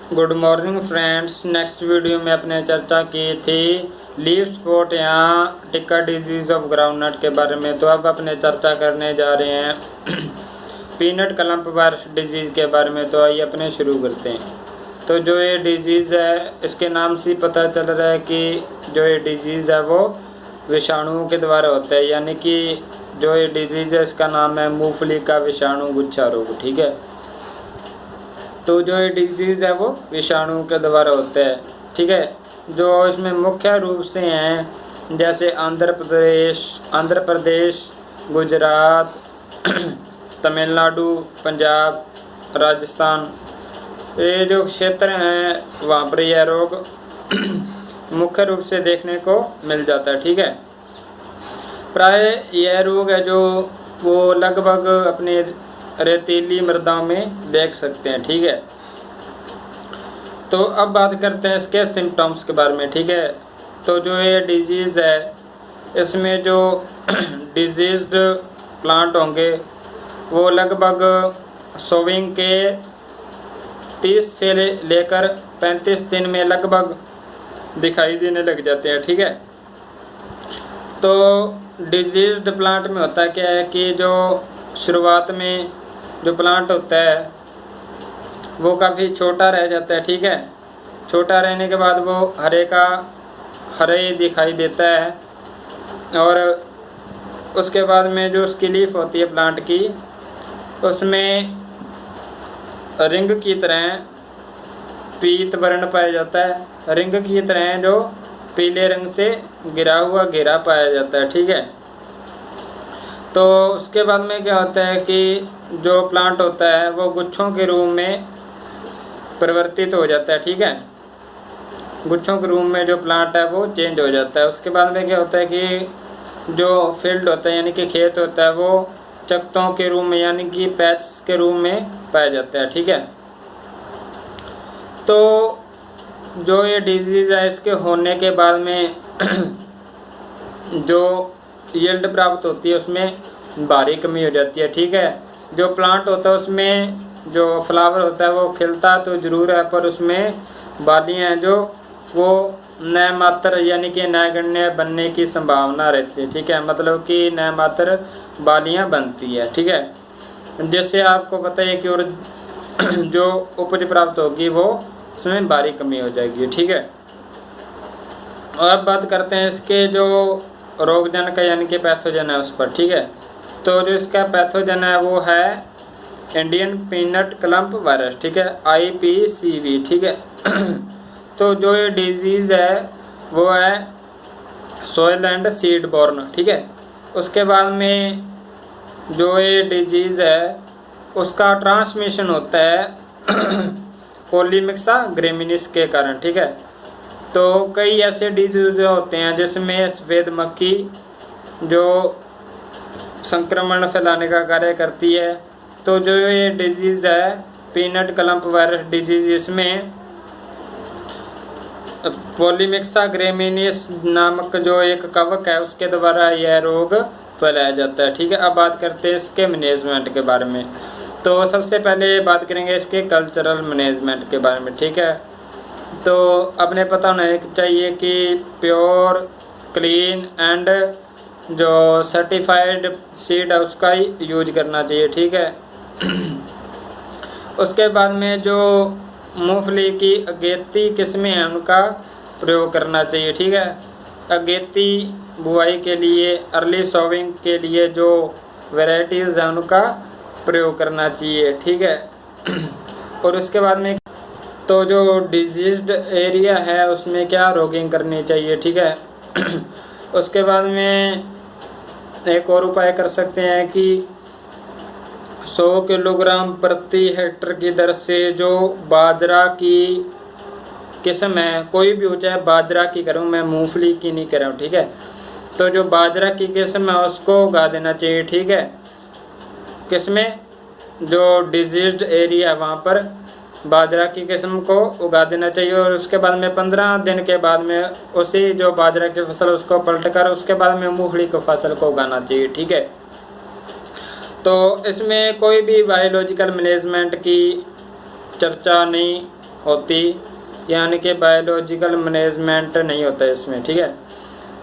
Good morning friends. Next video में अपने चर्चा की थी लीफ स्पॉट या टिक्का डिजीज़ ऑफ ग्राउंडनट के बारे में। तो अब अपने चर्चा करने जा रहे हैं पीनट क्लम्प वर्म डिजीज़ के बारे में। तो आइए अपने शुरू करते हैं। तो जो ये डिजीज़ है, इसके नाम से पता चल रहा है कि जो ये डिजीज़ है वो विषाणुओं के द्वारा होता है, यानी कि जो ये डिजीज़ है इसका नाम है मूंगफली का विषाणु गुच्छा रोग। ठीक है, तो जो ये डिजीज़ है वो विषाणु के द्वारा होता है। ठीक है, जो इसमें मुख्य रूप से हैं जैसे आंध्र प्रदेश, गुजरात, तमिलनाडु, पंजाब, राजस्थान, ये जो क्षेत्र हैं वहाँ पर यह रोग मुख्य रूप से देखने को मिल जाता है। ठीक है, प्राय यह रोग है जो वो लगभग अपने रेतीली मृदाओं में देख सकते हैं। ठीक है, तो अब बात करते हैं इसके सिम्टम्स के बारे में। ठीक है, तो जो ये डिजीज़ है इसमें जो डिजीज्ड प्लांट होंगे वो लगभग सोविंग के 30 से लेकर 35 दिन में लगभग दिखाई देने लग जाते हैं। ठीक है, तो डिजीज्ड प्लांट में होता क्या है कि जो शुरुआत में जो प्लांट होता है वो काफ़ी छोटा रह जाता है। ठीक है, छोटा रहने के बाद वो हरे दिखाई देता है और उसके बाद में जो उसकी लीफ होती है प्लांट की, उसमें रिंग की तरह पीत वर्ण पाया जाता है। रिंग की तरह जो पीले रंग से गिरा हुआ घेरा पाया जाता है। ठीक है, तो उसके बाद में क्या होता है कि जो प्लांट होता है वो गुच्छों के रूप में परिवर्तित हो जाता है। ठीक है, गुच्छों के रूप में जो प्लांट है वो चेंज हो जाता है। उसके बाद में क्या होता है कि जो फील्ड होता है यानी कि खेत होता है वो चकतों के रूप में यानी कि पैच के रूप में पाया जाता है। ठीक है, तो जो ये डिजीज़ है इसके होने के बाद में जो यील्ड प्राप्त होती है उसमें भारी कमी हो जाती है। ठीक है, जो प्लांट होता है उसमें जो फ्लावर होता है वो खिलता तो ज़रूर है, पर उसमें बालियाँ हैं जो वो नए मात्र यानी कि नैगण्य बनने की संभावना रहती है। ठीक है, मतलब कि नए मात्र बालियाँ बनती है। ठीक है, जिससे आपको पता है कि और जो उपज प्राप्त होगी वो उसमें भारी कमी हो जाएगी। ठीक है, और अब बात करते हैं इसके जो रोगजनक है यानी कि पैथोजन है उस पर। ठीक है, तो जो इसका पैथोजन है वो है इंडियन पीनट क्लम्प वायरस। ठीक है, IPCV। ठीक है, तो जो ये डिजीज़ है वो है सोयल एंड सीड बॉर्न। ठीक है, उसके बाद में जो ये डिजीज़ है उसका ट्रांसमिशन होता है पॉलीमिक्सा ग्रेमिनिस के कारण। ठीक है, तो कई ऐसे डिजीज होते हैं जिसमें सफ़ेद मक्खी जो संक्रमण फैलाने का कार्य करती है। तो जो ये डिजीज़ है पीनट क्लम्प वायरस डिजीज़, इसमें पॉलीमिक्सा ग्रेमिनिस नामक जो एक कवक है उसके द्वारा यह रोग फैलाया जाता है। ठीक है, अब बात करते हैं इसके मैनेजमेंट के बारे में। तो सबसे पहले बात करेंगे इसके कल्चरल मैनेजमेंट के बारे में। ठीक है, तो अपने पता होना चाहिए कि प्योर, क्लीन एंड जो सर्टिफाइड सीड है उसका ही यूज करना चाहिए। ठीक है, उसके बाद में जो मूंगफली की अगेती किस्में हैं उनका प्रयोग करना चाहिए। ठीक है, अगेती बुआई के लिए, अर्ली सोविंग के लिए जो वैरायटीज़ हैं उनका प्रयोग करना चाहिए। ठीक है, और उसके बाद में तो जो डिजीज्ड एरिया है उसमें क्या रोगिंग करनी चाहिए। ठीक है, उसके बाद में एक और उपाय कर सकते हैं कि 100 किलोग्राम प्रति हेक्टर की दर से जो बाजरा की किस्म है, कोई भी हो, चाहे बाजरा की करूँ मैं, मूंगफली की नहीं कर रहा हूँ। ठीक है, तो जो बाजरा की किस्म है उसको उगा देना चाहिए। ठीक है, किस्में जो डिजीज्ड एरिया है वहाँ पर बाजरा की किस्म को उगा देना चाहिए और उसके बाद में 15 दिन के बाद में उसी जो बाजरा की फसल उसको पलट कर उसके बाद में मूंगफली की फसल को उगाना चाहिए। ठीक है, तो इसमें कोई भी बायोलॉजिकल मैनेजमेंट की चर्चा नहीं होती, यानी कि बायोलॉजिकल मैनेजमेंट नहीं होता है इसमें, ठीक है।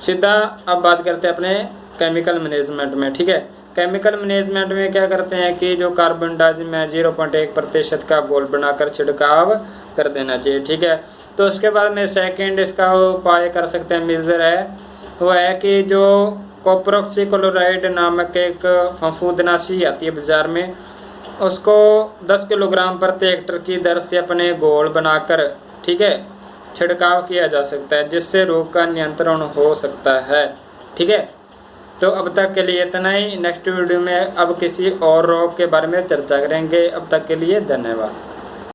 सीधा अब बात करते हैं अपने केमिकल मैनेजमेंट में, ठीक है। केमिकल मैनेजमेंट में क्या करते हैं कि जो कार्बन डाइऑक्साइड में 0.1% का घोल बनाकर छिड़काव कर देना चाहिए, ठीक है। तो उसके बाद में सेकंड इसका उपाय कर सकते हैं, मेजर है वो है कि जो कॉपरऑक्सीक्लोराइड नामक एक फफूंदनाशी आती है बाजार में, उसको 10 किलोग्राम प्रति हेक्टर की दर से अपने घोल बनाकर, ठीक है, छिड़काव किया जा सकता है, जिससे रोग का नियंत्रण हो सकता है, ठीक है। तो अब तक के लिए इतना ही। नेक्स्ट वीडियो में अब किसी और रोग के बारे में चर्चा करेंगे। अब तक के लिए धन्यवाद।